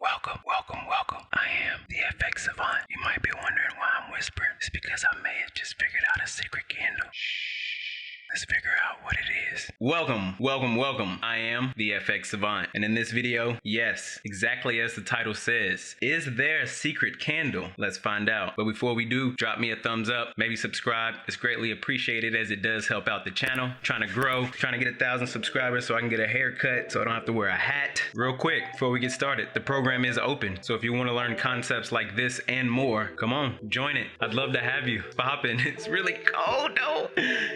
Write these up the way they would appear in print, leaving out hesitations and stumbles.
Welcome. I am the FX Savant. You might be wondering why I'm whispering. It's because I may have just figured out a secret candle. Shh. Let's figure out what it is. Welcome. I am the FX Savant. And in this video, yes, exactly as the title says, is there a secret candle? Let's find out. But before we do, drop me a thumbs up, maybe subscribe. It's greatly appreciated as it does help out the channel. Trying to grow, trying to get 1,000 subscribers so I can get a haircut, so I don't have to wear a hat. Real quick, before we get started, the program is open. So if you want to learn concepts like this and more, come on, join it. I'd love to have you. Pop in. It's really cold though.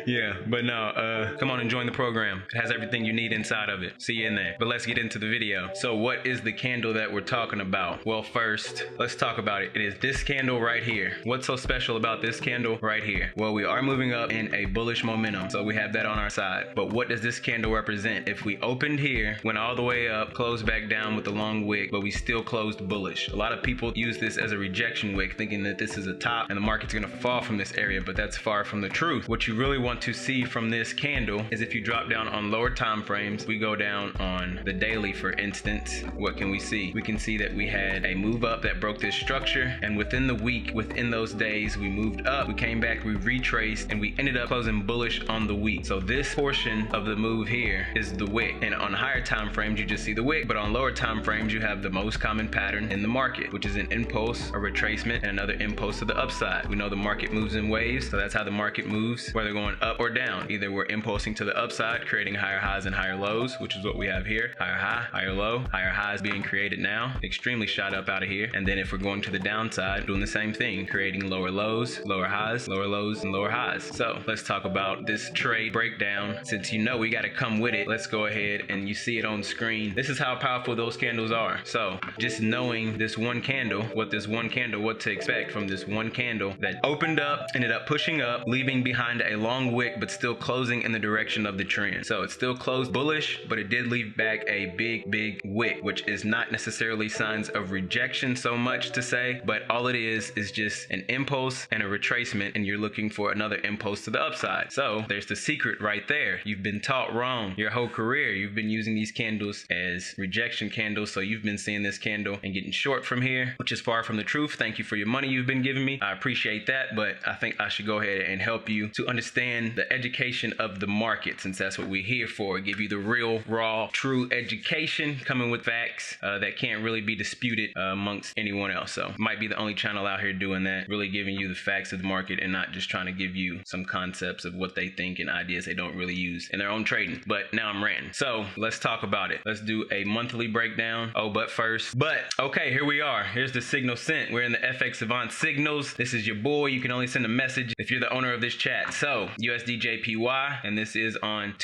Yeah, but no, come on and join the program. It has everything you need inside of it. See you in there. But let's get into the video. So what is the candle that we're talking about? Well, first, let's talk about it. It is this candle right here. What's so special about this candle right here? Well, we are moving up in a bullish momentum, so we have that on our side. But what does this candle represent? If we opened here, went all the way up, closed back down with the long wick, but we still closed bullish. A lot of people use this as a rejection wick, thinking that this is a top and the market's gonna fall from this area, but that's far from the truth. What you really want to see from this candle is if you drop down on lower time frames, we go down on the daily, for instance, what can we see? We can see that we had a move up that broke this structure, and within the week, within those days, we moved up, we came back, we retraced, and we ended up closing bullish on the week. So this portion of the move here is the wick, and on higher time frames, you just see the wick, but on lower time frames, you have the most common pattern in the market, which is an impulse, a retracement, and another impulse to the upside. We know the market moves in waves, so that's how the market moves, whether going up or down. Either we're impulsing to the upside, creating higher highs and higher lows, which is what we have here. Higher high, higher low, higher highs being created now, extremely shot up out of here. And then if we're going to the downside, doing the same thing, creating lower lows, lower highs, lower lows, and lower highs. So let's talk about this trade breakdown. Since you know we got to come with it, let's go ahead and you see it on screen. This is how powerful those candles are. So just knowing this one candle, what to expect from this one candle that opened up, ended up pushing up, leaving behind a long wick, but still closing in the direction of the trend. So it still closed bullish, but it did leave back a big wick, which is not necessarily signs of rejection so much to say, but all it is just an impulse and a retracement, and you're looking for another impulse to the upside. So there's the secret right there. You've been taught wrong your whole career. You've been using these candles as rejection candles, so you've been seeing this candle and getting short from here, which is far from the truth. Thank you for your money you've been giving me. I appreciate that, but I think I should go ahead and help you to understand the education of the market, since that's what we're here for. Give you the real, raw, true education, coming with facts that can't really be disputed amongst anyone else. So might be the only channel out here doing that, really giving you the facts of the market and not just trying to give you some concepts of what they think and ideas they don't really use in their own trading. But now I'm ranting. So let's talk about it. Let's do a monthly breakdown. Okay, here we are. Here's the signal sent. We're in the FX Savant signals. This is your boy. You can only send a message if you're the owner of this chat. So USDJPY, and this is on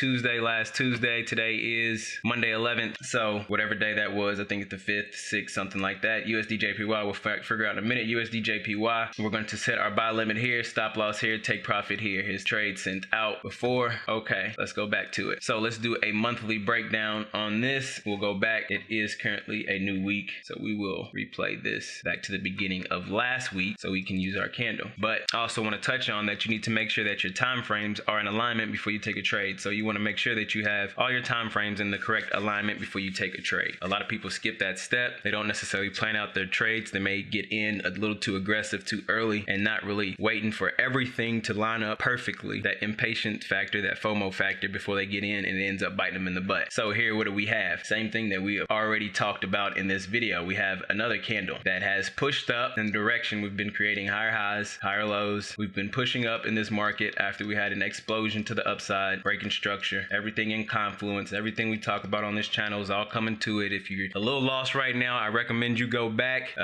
last Tuesday. Today is Monday 11th. So whatever day that was, I think it's the 5th, 6th, something like that. USDJPY, we'll figure out in a minute. USDJPY, we're going to set our buy limit here, stop loss here, take profit here. His trade sent out before. Okay, let's go back to it. So let's do a monthly breakdown on this. We'll go back. It is currently a new week, so we will replay this back to the beginning of last week so we can use our candle. But I also want to touch on that you need to make sure that your time frames are in alignment before you take a trade. So you want to make sure that you have all your time frames in the correct alignment before you take a trade. A lot of people skip that step. They don't necessarily plan out their trades. They may get in a little too aggressive too early and not really waiting for everything to line up perfectly. That impatient factor, that FOMO factor before they get in, and it ends up biting them in the butt. So here, what do we have? Same thing that we have already talked about in this video. We have another candle that has pushed up in the direction we've been creating higher highs, higher lows. We've been pushing up in this market after we had an explosion to the upside, breaking structure, everything in confluence, everything we talk about on this channel is all coming to it. If you're a little lost right now, I recommend you go back,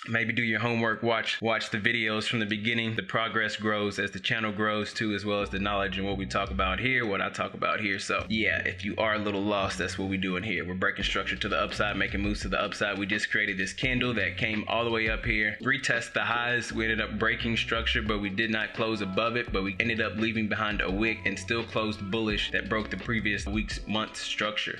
maybe do your homework, watch the videos from the beginning. The progress grows as the channel grows too, as well as the knowledge and what we talk about here, what I talk about here. So yeah, if you are a little lost, that's what we're doing here. We're breaking structure to the upside, making moves to the upside. We just created this candle that came all the way up here, retest the highs. We ended up breaking structure, but we did not close above it, but we ended up leaving behind a wick and still closed bullish that broke the previous month structure.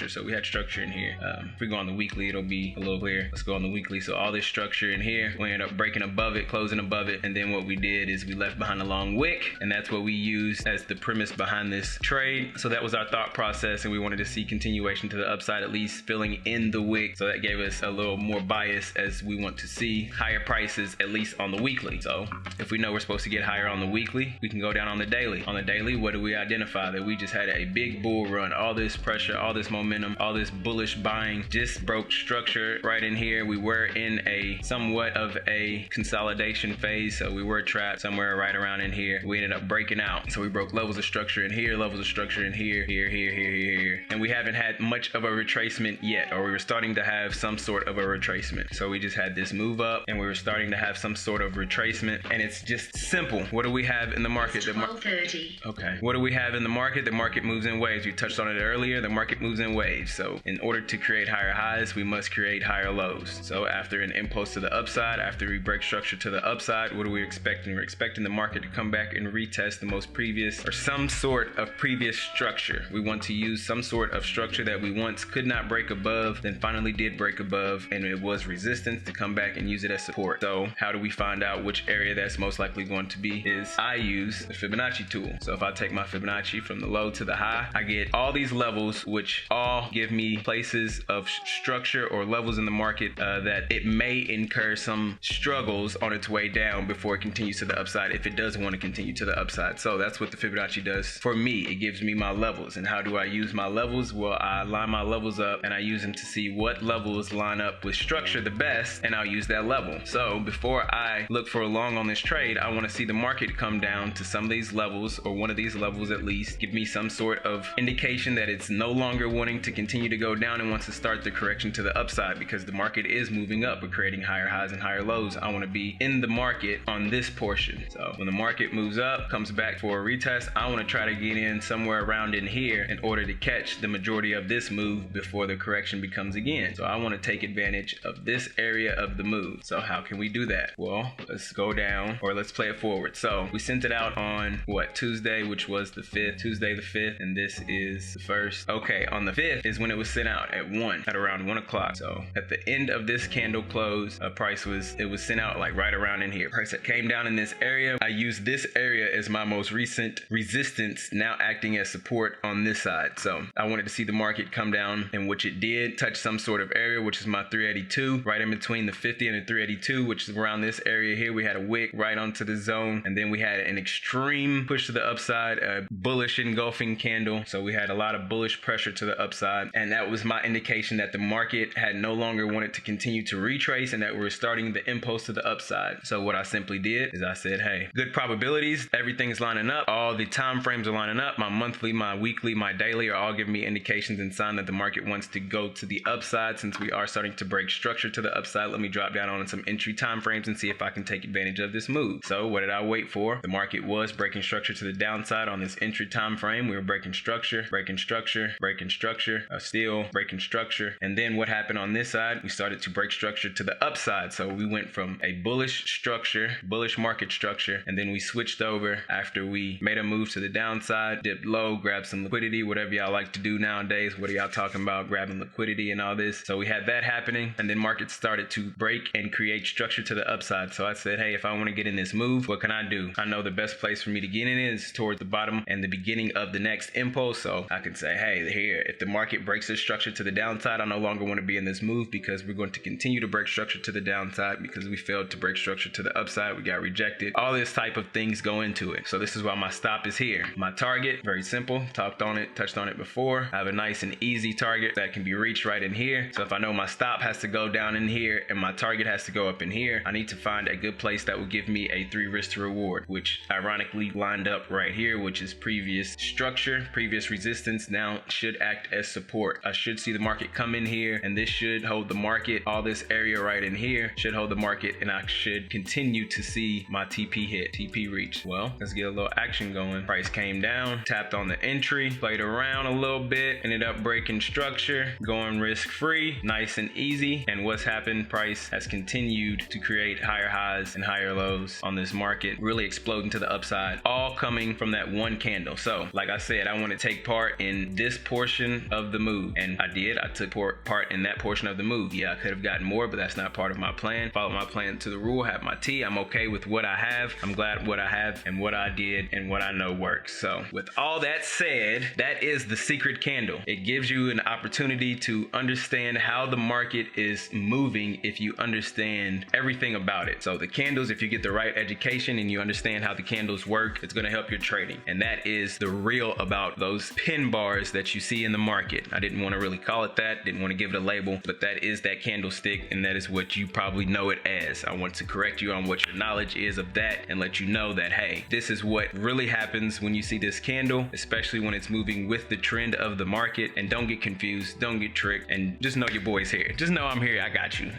So we had structure in here. If we go on the weekly, it'll be a little clear. Let's go on the weekly. So all this structure in here, we ended up breaking above it, closing above it, and then what we did is we left behind a long wick, and that's what we used as the premise behind this trade. So that was our thought process, and we wanted to see continuation to the upside, at least filling in the wick. So that gave us a little more bias as we want to see higher prices, at least on the weekly. So if we know we're supposed to get higher on the weekly, we can go down on the daily. On the daily, what do we identify? That we just had a big bull run, all this pressure, all this momentum, all this bullish buying, just broke structure right in here. We were in a somewhat of a consolidation phase, so we were trapped somewhere right around in here. We ended up breaking out. So we broke levels of structure in here, levels of structure in here, here. And we haven't had much of a retracement yet, or we were starting to have some sort of a retracement. So we just had this move up and we were starting to have some sort of retracement, and it's just simple. What do we have in the market? 12:30. Okay. What do we have in the market? The market moves in waves. We touched on it earlier. The market moves in waves. So in order to create higher highs, we must create higher lows. So after an impulse to the upside, after we break structure to the upside, what are we expecting? We're expecting the market to come back and retest the most previous, or some sort of previous structure. We want to use some sort of structure that we once could not break above, then finally did break above, and it was resistance, to come back and use it as support. So how do we find out which area that's most likely going to be? Is I use the Fibonacci tool. So if I take my Fibonacci from the low to the high, I get all these levels, which all give me places of structure or levels in the market that it may incur some struggles on its way down before it continues to the upside, if it does want to continue to the upside. So that's what the Fibonacci does for me. It gives me my levels. And how do I use my levels? Well, I line my levels up and I use them to see what levels line up with structure the best, and I'll use that level. So before I look for a long on this trade, I want to see the market come down to some of these levels, or one of these levels at least, give me some sort of indication that it's no longer wanting to continue to go down and wants to start the correction to the upside, because the market is moving up. We're creating higher highs and higher lows. I want to be in the market on this portion. So when the market moves up, comes back for a retest, I want to try to get in somewhere around in here in order to catch the majority of this move before the correction becomes again. So I want to take advantage of this area of the move. So how can we do that? Well, let's go down, or let's play it forward. So we sent it out on what, Tuesday, which was the 5th, Tuesday the 5th, and this is the 1st. Okay, on the 5th is when it was sent out at around 1 o'clock. So at the end of this candle close, price was sent out like right around in here. Price that came down in this area. I used this area as my most recent resistance, now acting as support on this side. So I wanted to see the market come down, in which it did touch some sort of area, which is my 382, right in between the 50 and the 382, which is around this area here. We had a wick right onto the zone, and then we had an extreme push to the upside, a bullish engulfing candle. So we had a lot of bullish pressure to the upside, and that was my indication that the market had no longer wanted to continue to retrace, and that we're starting the impulse to the upside. So what I simply did is I said, hey, good probabilities, everything's lining up, all the time frames are lining up, my monthly, my weekly, my daily are all giving me indications and sign that the market wants to go to the upside. Since we are starting to break structure to the upside, let me drop down on some entry time frames and see if I can take advantage of this move. So what did I wait for? The market was breaking structure to the downside on this entry time frame. We were breaking structure, still breaking structure. And then what happened on this side? We started to break structure to the upside. So we went from a bullish structure, bullish market structure, and then we switched over after we made a move to the downside, dipped low, grabbed some liquidity, whatever y'all like to do nowadays. What are y'all talking about? Grabbing liquidity and all this. So we had that happening, and then market started to break and create structure to the upside. So I said, hey, if I want to get in this move, what can I do? I know the best place for me to get in is towards the bottom and the beginning of the next impulse. So I can say, hey, here, if the market breaks this structure to the downside, I no longer want to be in this move, because we're going to continue to break structure to the downside because we failed to break structure to the upside. We got rejected. All this type of things go into it. So this is why my stop is here. My target, very simple, talked on it, touched on it before. I have a nice and easy target that can be reached right in here. So if I know my stop has to go down in here and my target has to go up in here, I need to find a good place that will give me a 3 risk to reward, which ironically lined up right here, which is previous structure, previous resistance, now should act as support. I should see the market come in here, and this should hold the market. All this area right in here should hold the market, and I should continue to see my TP hit, TP reach. Well, let's get a little action going. Price came down, tapped on the entry, played around a little bit, ended up breaking structure, going risk free, nice and easy. And what's happened? Price has continued to create higher highs and higher lows on this market, really exploding to the upside all coming from that one candle. So like I said, I want to take part in this portion of the move, and I did. I took part in that portion of the move. Yeah, I could have gotten more, but that's not part of my plan. Follow my plan to the rule, have my tea. I'm okay with what I have. I'm glad what I have and what I did and what I know works. So with all that said, that is the secret candle. It gives you an opportunity to understand how the market is moving if you understand everything about it. So the candles, if you get the right education and you understand how the candles work, it's going to help your trading. And that is the real about those pin bars that you see in the market. I didn't want to really call it that, didn't want to give it a label, but that is that candlestick, and that is what you probably know it as. I want to correct you on what your knowledge is of that and let you know that, hey, this is what really happens when you see this candle, especially when it's moving with the trend of the market. And don't get confused, don't get tricked, and just know your boy's here. Just know I'm here. I got you.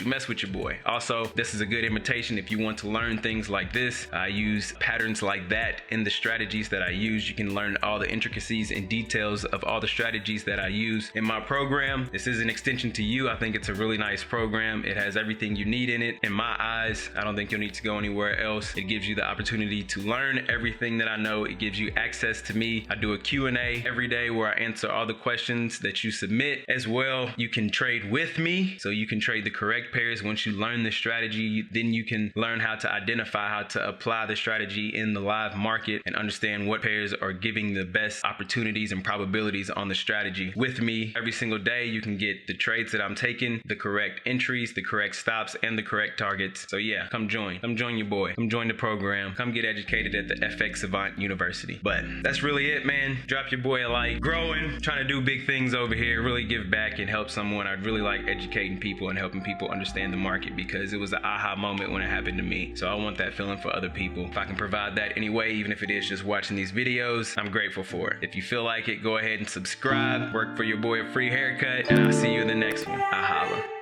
Mess with your boy. Also, this is a good invitation if you want to learn things like this. I use patterns like that in the strategies that I use. You can learn all the intricacies and details of all the strategies that I use in my program. This is an extension to you. I think it's a really nice program. It has everything you need in it. In my eyes, I don't think you'll need to go anywhere else. It gives you the opportunity to learn everything that I know. It gives you access to me. I do a Q&A every day where I answer all the questions that you submit. As well, you can trade with me, so you can trade the correct pairs. Once you learn the strategy, then you can learn how to identify how to apply the strategy in the live market and understand what pairs are giving the best opportunities and probabilities on the strategy. With me every single day, you can get the trades that I'm taking, the correct entries, the correct stops, and the correct targets. So yeah, come join your boy, come join the program, come get educated at the FX Savant University. But that's really it, man. Drop your boy a like. Growing, trying to do big things over here, really give back and help someone. I'd really like educating people and helping people understand the market, because it was an aha moment when it happened to me. So I want that feeling for other people. If I can provide that anyway, even if it is just watching these videos, I'm grateful for it. If you feel like it, go ahead and subscribe. Work for your boy a free haircut, and I'll see you in the next one. I holla.